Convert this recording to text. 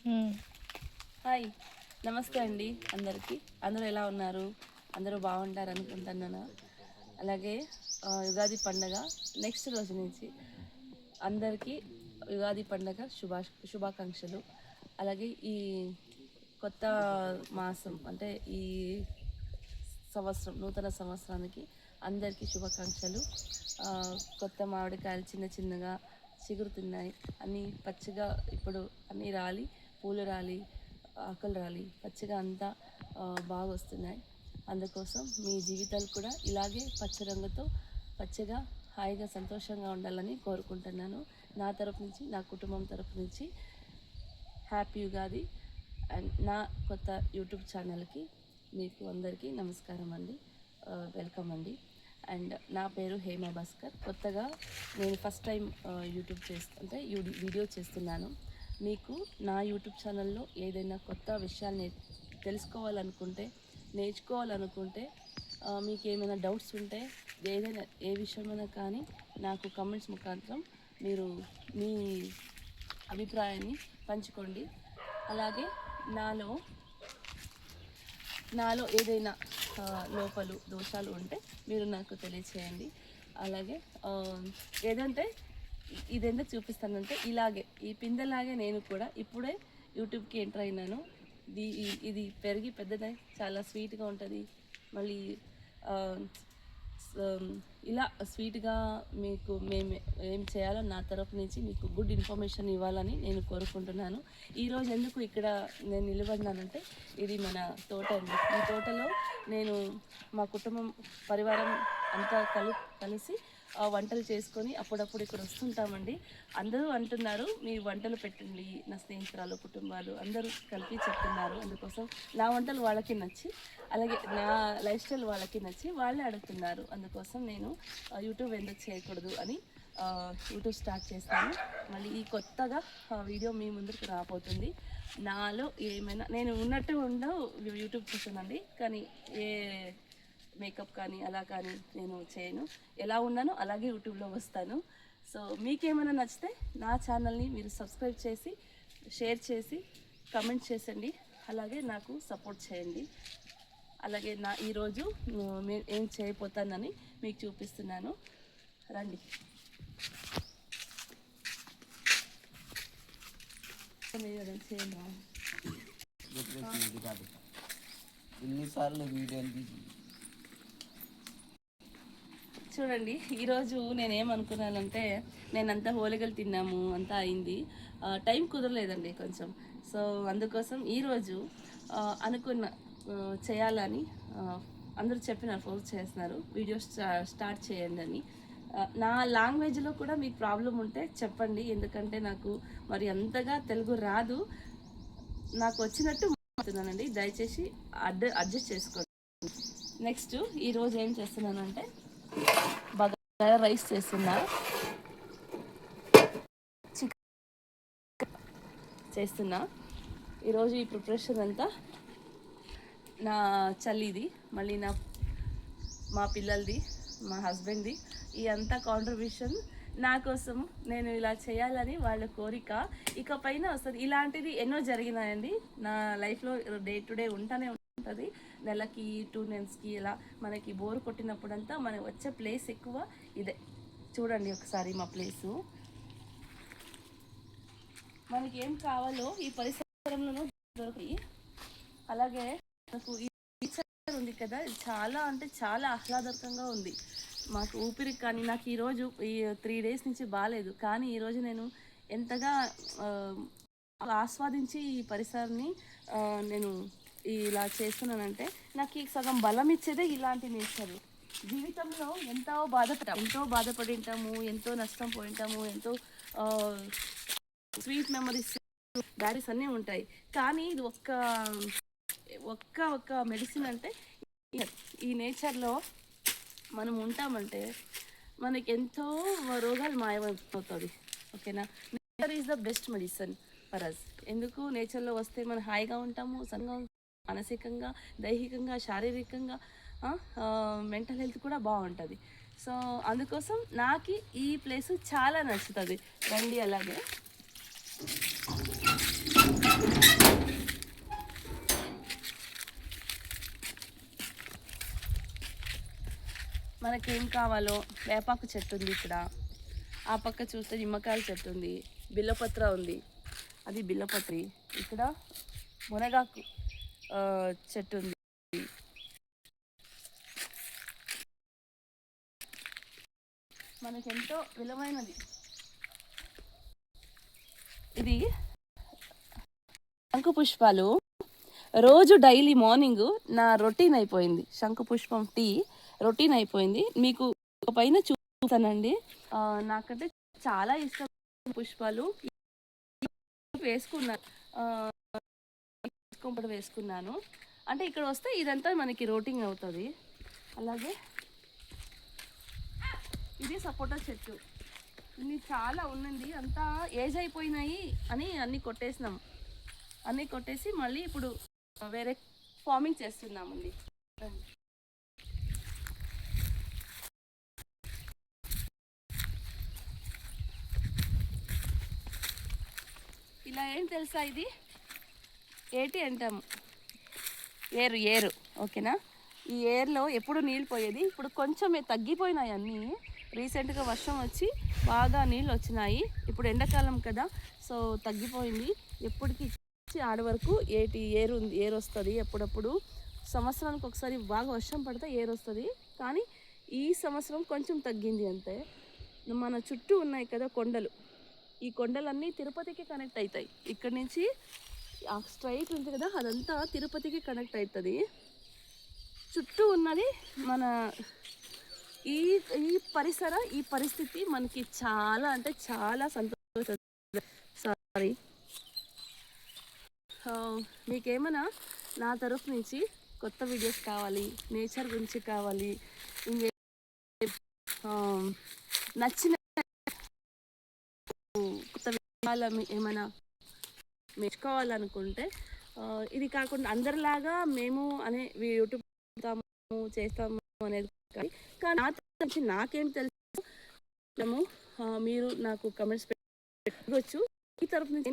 Hi, నమస్తే అండి అందరికీ. అందరూ ఎలా ఉన్నారు? అందరూ బాగుంటారు అనుకుంటున్నాను. అలాగే యుగాది పండగ నెక్స్ట్ రోజు నుంచి అందరికీ యుగాది పండగ శుభాకాంక్షలు. అలాగే ఈ కొత్త మాసం అంటే ఈ నూతన సంవత్సరానికి అందరికీ శుభాకాంక్షలు. కొత్త మామిడికాయలు చిన్న చిన్నగా చిగురుతున్నాయి, అన్నీ పచ్చిగా ఇప్పుడు అన్నీ రాలి, పూలు రాలి, ఆకులు రాలి, పచ్చిగా అంతా బాగా వస్తున్నాయి. అందుకోసం మీ జీవితాలు కూడా ఇలాగే పచ్చ రంగుతో పచ్చగా హాయిగా సంతోషంగా ఉండాలని కోరుకుంటున్నాను. నా తరపు నుంచి, నా కుటుంబం తరపు నుంచి హ్యాపీ యుగాది. అండ్ నా కొత్త యూట్యూబ్ ఛానల్కి మీకు అందరికీ నమస్కారం అండి, వెల్కమ్ అండి. అండ్ నా పేరు హేమ భాస్కర్. కొత్తగా నేను ఫస్ట్ టైం యూట్యూబ్ వీడియో చేస్తున్నాను. మీకు నా యూట్యూబ్ ఛానల్లో ఏదైనా కొత్త విషయాలు తెలుసుకోవాలనుకుంటే, నేర్చుకోవాలనుకుంటే, మీకు ఏమైనా డౌట్స్ ఉంటే, ఏదైనా ఏ విషయమైనా కానీ నాకు కమెంట్స్ ముఖాంతరం మీరు మీ అభిప్రాయాన్ని పంచుకోండి. అలాగే నాలో ఏదైనా లోపాలు దోషాలు ఉంటే మీరు నాకు తెలియచేయండి. అలాగే ఏదంటే ఇది ఎందుకు చూపిస్తానంటే, ఇలాగే ఈ పిందెలాగే నేను కూడా ఇప్పుడే యూట్యూబ్కి ఎంటర్ అయినాను. ఇది పెరిగి పెద్దదై చాలా స్వీట్గా ఉంటుంది. మళ్ళీ ఇలా స్వీట్గా మీకు మేము ఏం చేయాలో నా తరపు నుంచి మీకు గుడ్ ఇన్ఫర్మేషన్ ఇవ్వాలని నేను కోరుకుంటున్నాను. ఈరోజు ఎందుకు ఇక్కడ నేను నిలబడినానంటే, ఇది మన తోట అండి. ఈ తోటలో నేను మా కుటుంబం పరివారం అంతా కలిసి వంటలు చేసుకొని అప్పుడప్పుడు ఇక్కడ వస్తుంటామండి. అందరూ అంటున్నారు, మీ వంటలు పెట్టండి. నా స్నేహితురాలు, కుటుంబాలు అందరూ కలిపి చెప్తున్నారు. అందుకోసం నా వంటలు వాళ్ళకి నచ్చి, అలాగే నా లైఫ్ స్టైల్ వాళ్ళకి నచ్చి వాళ్ళే అడుగుతున్నారు. అందుకోసం నేను యూట్యూబ్ ఎందుకు చేయకూడదు అని యూట్యూబ్ స్టార్ట్ చేస్తాను. మళ్ళీ ఈ కొత్తగా వీడియో మీ ముందుకు రాబోతుంది. నాలో ఏమైనా నేను ఉన్నట్టు యూట్యూబ్ చూసానండి, కానీ ఏ మేకప్ కానీ అలా కానీ నేను చేయను. ఎలా ఉన్నానో అలాగే యూట్యూబ్లో వస్తాను. సో మీకేమైనా నచ్చితే నా ఛానల్ని మీరు సబ్స్క్రైబ్ చేసి, షేర్ చేసి, కమెంట్ చేసండి. అలాగే నాకు సపోర్ట్ చేయండి. అలాగే ఈరోజు ఏం చేయబోతానని మీకు చూపిస్తున్నాను, రండి. చూడండి, ఈరోజు నేనేమనుకున్నానంటే, నేనంతా హోలిగలు తిన్నాము, అంతా అయింది, టైం కుదరలేదండి కొంచెం. సో అందుకోసం ఈరోజు అనుకున్న చేయాలని అందరూ చెప్పినారు, ఫోర్స్ చేస్తున్నారు వీడియో స్టార్ట్ చేయండి అని. నా లాంగ్వేజ్లో కూడా మీకు ప్రాబ్లం ఉంటే చెప్పండి, ఎందుకంటే నాకు మరి అంతగా తెలుగు రాదు. నాకు వచ్చినట్టు మాట్లాడుతున్నానండి, దయచేసి అడ్జస్ట్ చేసుకోండి. నెక్స్ట్ ఈరోజు ఏం చేస్తున్నానంటే, బగారా రైస్ చేస్తున్నా, ఈరోజు ఈ ప్రిపరేషన్ అంతా నా చల్లిది, మళ్ళీ మా పిల్లలది, మా హస్బెండ్ది, ఈ అంతా కాంట్రిబ్యూషన్ నా కోసం. నేను ఇలా చేయాలని వాళ్ళ కోరిక ఇక పైన వస్తుంది. ఇలాంటిది ఎన్నో జరిగినాయండి నా లైఫ్లో, డే టు డే ఉంటానే ఉంటుంది. నెలకి 2 monthsకి ఇలా మనకి బోర్ కొట్టినప్పుడంతా మనకు వచ్చే ప్లేస్ ఎక్కువ ఇదే. చూడండి ఒకసారి మా ప్లేసు. మనకి ఏం కావాలో ఈ పరిసరంలోనూ దొరుకుతాయి. అలాగే నాకు ఈ ఉంది కదా, చాలా అంటే చాలా ఆహ్లాదకరంగా ఉంది మాకు ఊపిరికి. కానీ నాకు ఈరోజు ఈ 3 days నుంచి బాగాలేదు, కానీ ఈరోజు నేను ఎంతగా ఆస్వాదించి ఈ పరిసరాన్ని నేను ఇలా చేస్తున్నానంటే, నాకు ఈ సగం బలం ఇచ్చేదే ఇలాంటి నేచర్. జీవితంలో ఎంతో బాధపడి ఉంటాము, ఎంతో నష్టం పోయింటాము, ఎంతో స్వీట్ మెమరీస్, బ్యాడీస్ అన్నీ ఉంటాయి. కానీ ఇది ఒక్క మెడిసిన్ అంటే, ఈ నేచర్లో మనం ఉంటామంటే మనకి ఎంతో రోగాలు మాయమైపోతుంది. ఓకేనా? Nature is the best medicine for us. ఎందుకు నేచర్లో వస్తే మనం హాయిగా ఉంటాము, మానసికంగా, దైహికంగా, శారీరకంగా, మెంటల్ హెల్త్ కూడా బాగుంటుంది. సో అందుకోసం నాకు ఈ ప్లేస్ చాలా నచ్చుతుంది. రండి. అలాగే మనకేం కావాలో వేపాకు చెట్టు ఉంది ఇక్కడ, ఆ పక్క చూస్తే నిమ్మకాయల చెట్టు ఉంది, బిల్లపత్ర ఉంది, అది బిల్లపత్రి. ఇక్కడ మునగాకు చెట్టు ఉంది. మనకెంతో విలువైనది ఇది శంకు పుష్పాలు. రోజు డైలీ మార్నింగ్ నా రొటీన్ అయిపోయింది, శంకు పుష్పం టీ రొటీన్ అయిపోయింది. మీకు పైన చూస్తానండి. నాకంటే చాలా ఇష్టం పుష్పాలు. వేసుకున్నాను అంటే ఇక్కడ వస్తే ఇదంతా మనకి రొటీన్ అవుతుంది. అలాగే ఇది సపోటా చెట్టు, ఇది చాలా ఉన్నది, అంతా ఏజ్ అయిపోయినాయి అని అన్నీ కొట్టేసినాం. అన్నీ కొట్టేసి మళ్ళీ ఇప్పుడు వేరే ఫార్మింగ్ చేస్తున్నామండి. ఇలా ఏం తెలుసా, ఇది ఏటి అంటాము, ఏరు ఓకేనా. ఈ ఏర్లో ఎప్పుడు నీళ్ళు పోయేది, ఇప్పుడు కొంచెం తగ్గిపోయినాయి అన్నీ. రీసెంట్గా వర్షం వచ్చి బాగా నీళ్ళు వచ్చినాయి. ఇప్పుడు ఎండాకాలం కదా, సో తగ్గిపోయింది. ఎప్పటికి ఆడ వరకు ఏరు వస్తుంది. ఎప్పుడప్పుడు సంవత్సరానికి ఒకసారి బాగా వర్షం పడితే ఏరు వస్తుంది, కానీ ఈ సంవత్సరం కొంచెం తగ్గింది అంతే. మన చుట్టూ ఉన్నాయి కదా కొండలు, ఈ కొండలన్నీ తిరుపతికి కనెక్ట్ అవుతాయి. ఇక్కడ నుంచి స్ట్రైట్ ఉంది కదా, అదంతా తిరుపతికి కనెక్ట్ అవుతుంది. చుట్టూ ఉన్నది మన ఈ ఈ పరిస్థితి మనకి చాలా అంటే చాలా సంతోషం. సారీ, మీకేమైనా నా తరఫు నుంచి కొత్త వీడియోస్ కావాలి, నేచర్ గురించి కావాలి, ఇంకే నచ్చిన కొత్త విషయాలు ఏమైనా మెచ్చుకోవాలనుకుంటే, ఇది కాకుండా అందరిలాగా మేము అనే యూట్యూబ్ చేస్తాము అనేది కానీ నా నుంచి నాకేం తెలుసు మీరు నాకు కమెంట్స్ పెట్టవచ్చు. ఈ తరఫు నుంచి